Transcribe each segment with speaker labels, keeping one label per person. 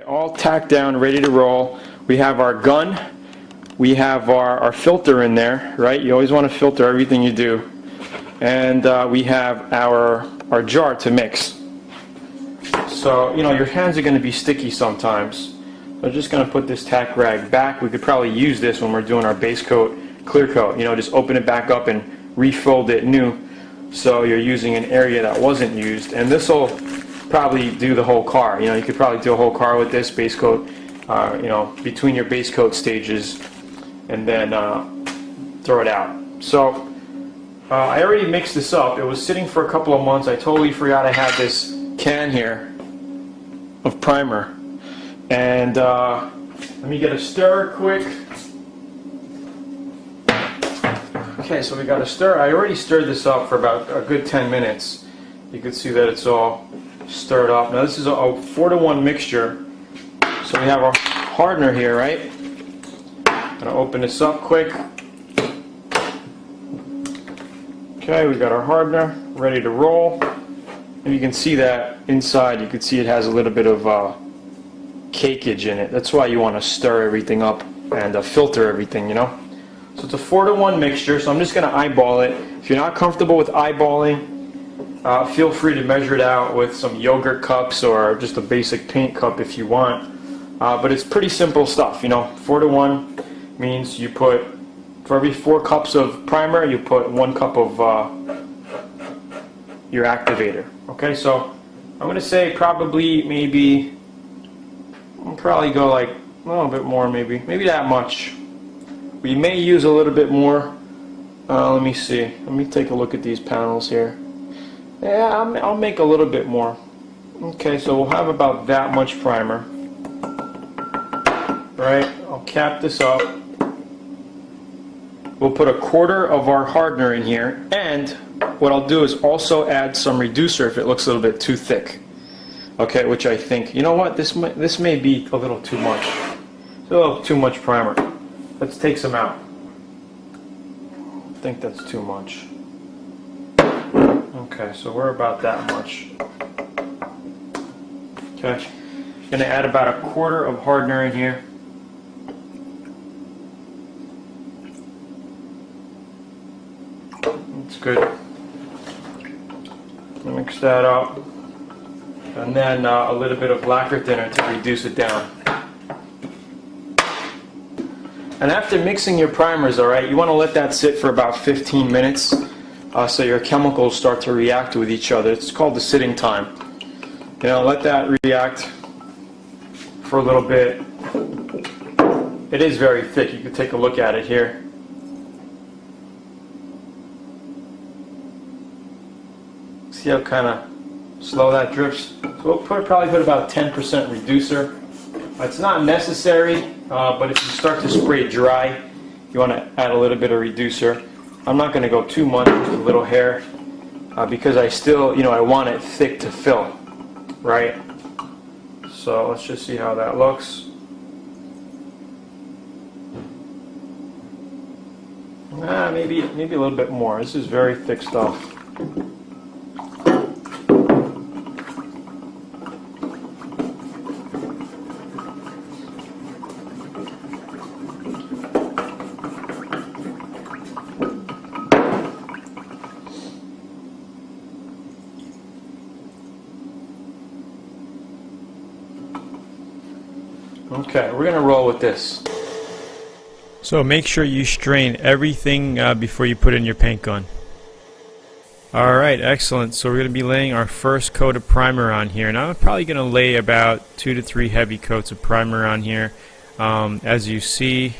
Speaker 1: All tacked down, ready to roll. We have our gun, we have our filter in there, right? You always want to filter everything you do. And we have our jar to mix. So, your hands are going to be sticky sometimes. So I'm just going to put this tack rag back. We could probably use this when we're doing our base coat, clear coat. Just open it back up and refold it new. So you're using an area that wasn't used. And this will probably do the whole car. You could probably do a whole car with this base coat, between your base coat stages, and then throw it out. So I already mixed this up. It was sitting for a couple of months. I totally forgot I had this can here of primer. And let me get a stir quick. Okay, so we got a stir. I already stirred this up for about a good 10 minutes. You can see that it's all stirred up. Now this is a 4-to-1 mixture. So we have our hardener here, right? I'm going to open this up quick. Okay, we've got our hardener ready to roll. And you can see that inside, you can see it has a little bit of cakeage in it. That's why you want to stir everything up and filter everything, So it's a 4-to-1 mixture, so I'm just going to eyeball it. If you're not comfortable with eyeballing, feel free to measure it out with some yogurt cups or just a basic paint cup if you want. But it's pretty simple stuff, 4-to-1 means you put, for every 4 cups of primer, you put 1 cup of your activator. Okay, so I'm going to say probably maybe, I'll probably go like a little bit more, maybe that much. We may use a little bit more. Let me see. Let me take a look at these panels here. Yeah, I'll make a little bit more. Okay, so we'll have about that much primer. Right, I'll cap this up. We'll put 1/4 of our hardener in here, and what I'll do is also add some reducer if it looks a little bit too thick. Okay, which I think, this may be a little too much. It's a little too much primer. Let's take some out. I think that's too much. Okay, so we're about that much. Okay, I'm going to add about 1/4 of hardener in here. That's good. Mix that up. And then a little bit of lacquer thinner to reduce it down. And after mixing your primers, alright, you want to let that sit for about 15 minutes so your chemicals start to react with each other. It's called the sitting time. Let that react for a little bit. It is very thick. You can take a look at it here. See how kind of slow that drips? So we'll probably put about 10% reducer. It's not necessary, but if you start to spray dry, you want to add a little bit of reducer. I'm not going to go too much, just a little hair, because I still, I want it thick to fill, right? So let's just see how that looks. Maybe a little bit more. This is very thick stuff. Okay, we're going to roll with this. So make sure you strain everything before you put in your paint gun. Alright, excellent. So we're going to be laying our first coat of primer on here. Now I'm probably going to lay about 2 to 3 heavy coats of primer on here. As you see,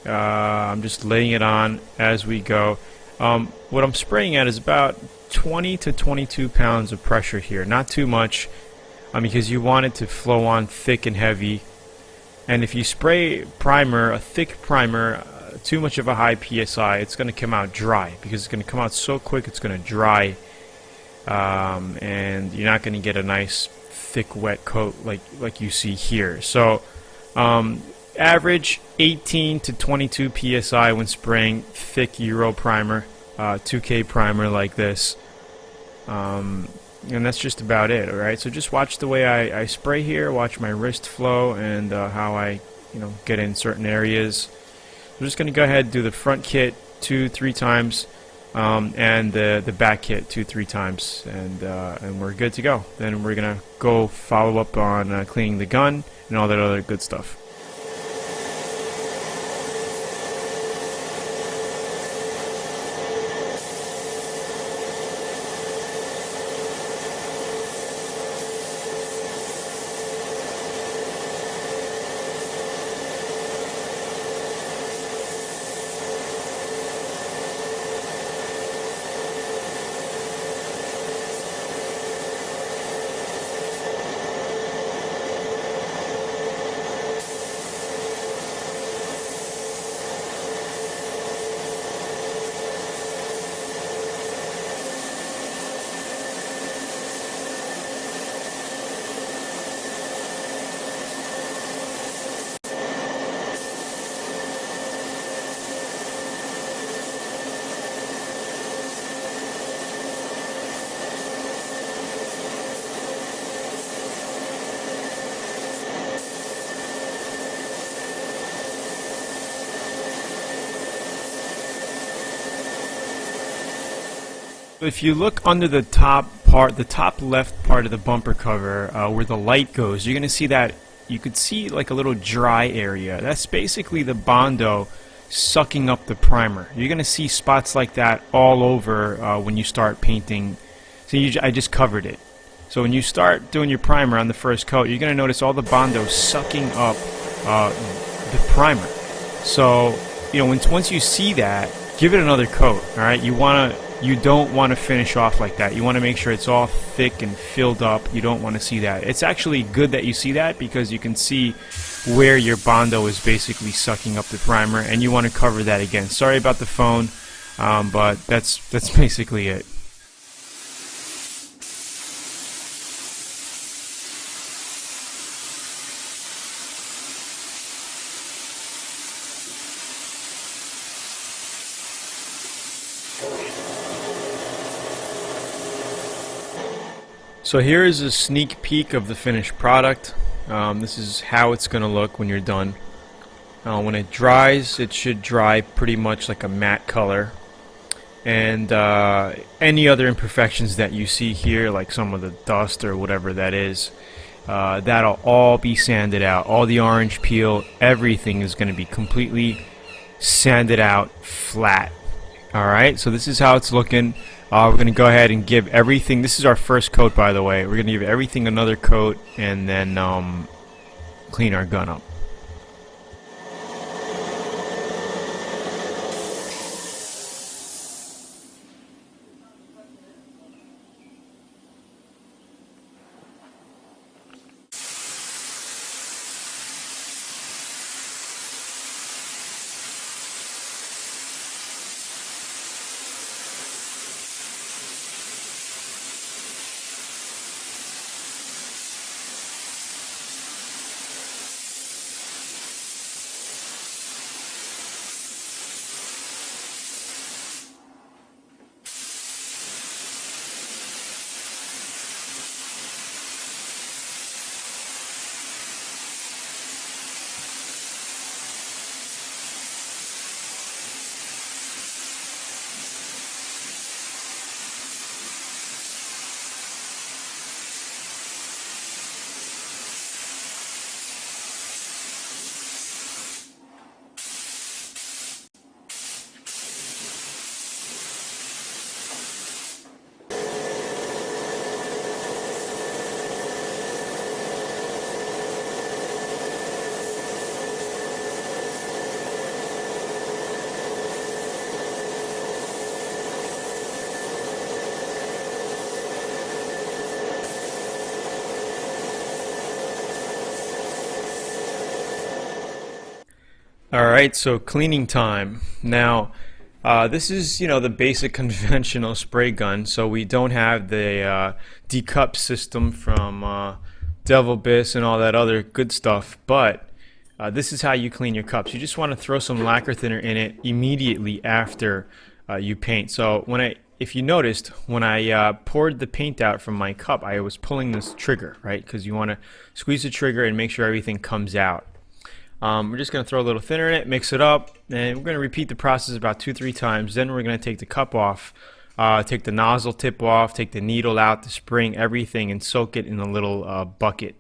Speaker 1: I'm just laying it on as we go. What I'm spraying at is about 20 to 22 pounds of pressure here. Not too much, because you want it to flow on thick and heavy. And if you spray primer, a thick primer, too much of a high PSI, it's going to come out dry, because it's going to come out so quick it's going to dry, and you're not going to get a nice thick wet coat like you see here. So average 18 to 22 PSI when spraying thick Euro primer, 2K primer like this.
Speaker 2: And that's just about it. All right, so just watch the way I spray here, watch my wrist flow, and how I get in certain areas. I'm just going to go ahead and do the front kit 2-3 times, and the back kit 2-3 times, and we're good to go. Then we're going to go follow up on cleaning the gun and all that other good stuff. If you look under the top part, the top left part of the bumper cover, where the light goes, you're going to see that you could see like a little dry area. That's basically the Bondo sucking up the primer. You're going to see spots like that all over when you start painting. So I just covered it. So when you start doing your primer on the first coat, you're going to notice all the Bondo sucking up the primer. So once you see that, give it another coat. All right, you don't want to finish off like that. You want to make sure it's all thick and filled up. You don't want to see that. It's actually good that you see that because you can see where your Bondo is basically sucking up the primer, and you want to cover that again. Sorry about the phone, but that's basically it. So here is a sneak peek of the finished product. This is how it's going to look when you're done. When it dries, it should dry pretty much like a matte color. And any other imperfections that you see here, like some of the dust or whatever that is, that'll all be sanded out. All the orange peel, everything is going to be completely sanded out flat. Alright, so this is how it's looking. We're going to go ahead and give everything, this is our first coat by the way, we're going to give everything another coat and then clean our gun up. Alright, so cleaning time. Now, this is, the basic conventional spray gun, so we don't have the decup system from Devil Biss and all that other good stuff, but this is how you clean your cups. You just want to throw some lacquer thinner in it immediately after you paint. So when if you noticed, when I poured the paint out from my cup, I was pulling this trigger, right? Because you want to squeeze the trigger and make sure everything comes out. We're just going to throw a little thinner in it, mix it up, and we're going to repeat the process about 2-3 times. Then we're going to take the cup off, take the nozzle tip off, take the needle out, the spring, everything, and soak it in a little bucket,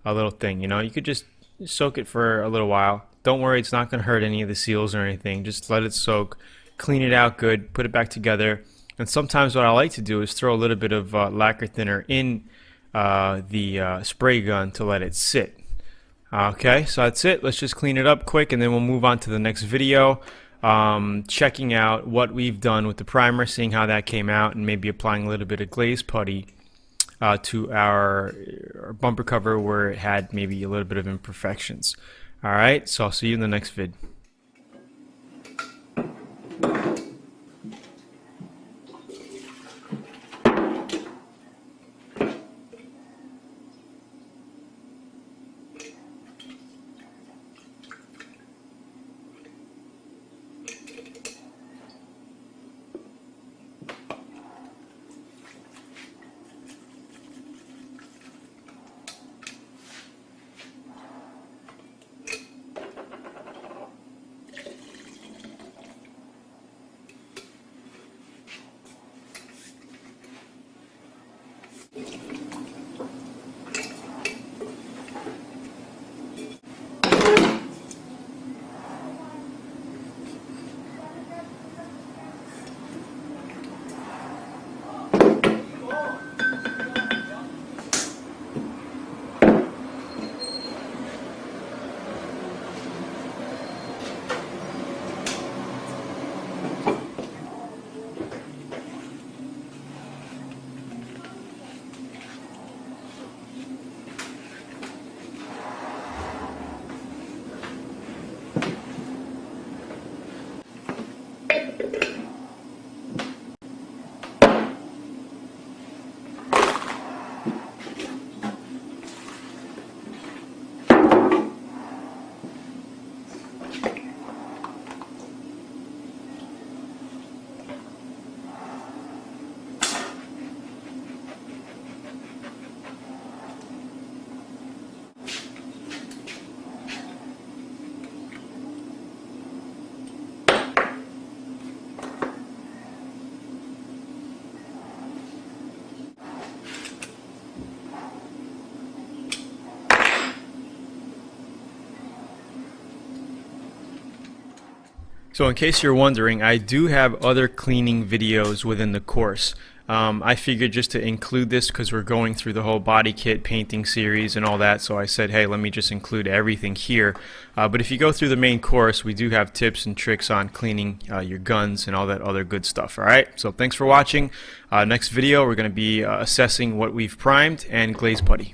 Speaker 2: a little thing. You know, you could just soak it for a little while. Don't worry, it's not going to hurt any of the seals or anything. Just let it soak, clean it out good, put it back together. And sometimes what I like to do is throw a little bit of lacquer thinner in the spray gun to let it sit. Okay, so that's it. Let's just clean it up quick and then we'll move on to the next video, checking out what we've done with the primer, seeing how that came out, and maybe applying a little bit of glaze putty to our bumper cover where it had maybe a little bit of imperfections. Alright, so I'll see you in the next vid. So in case you're wondering, I do have other cleaning videos within the course. I figured just to include this because we're going through the whole body kit painting series and all that, so I said, hey, let me just include everything here. But if you go through the main course, we do have tips and tricks on cleaning your guns and all that other good stuff. Alright, so thanks for watching. Next video, we're going to be assessing what we've primed and glaze putty.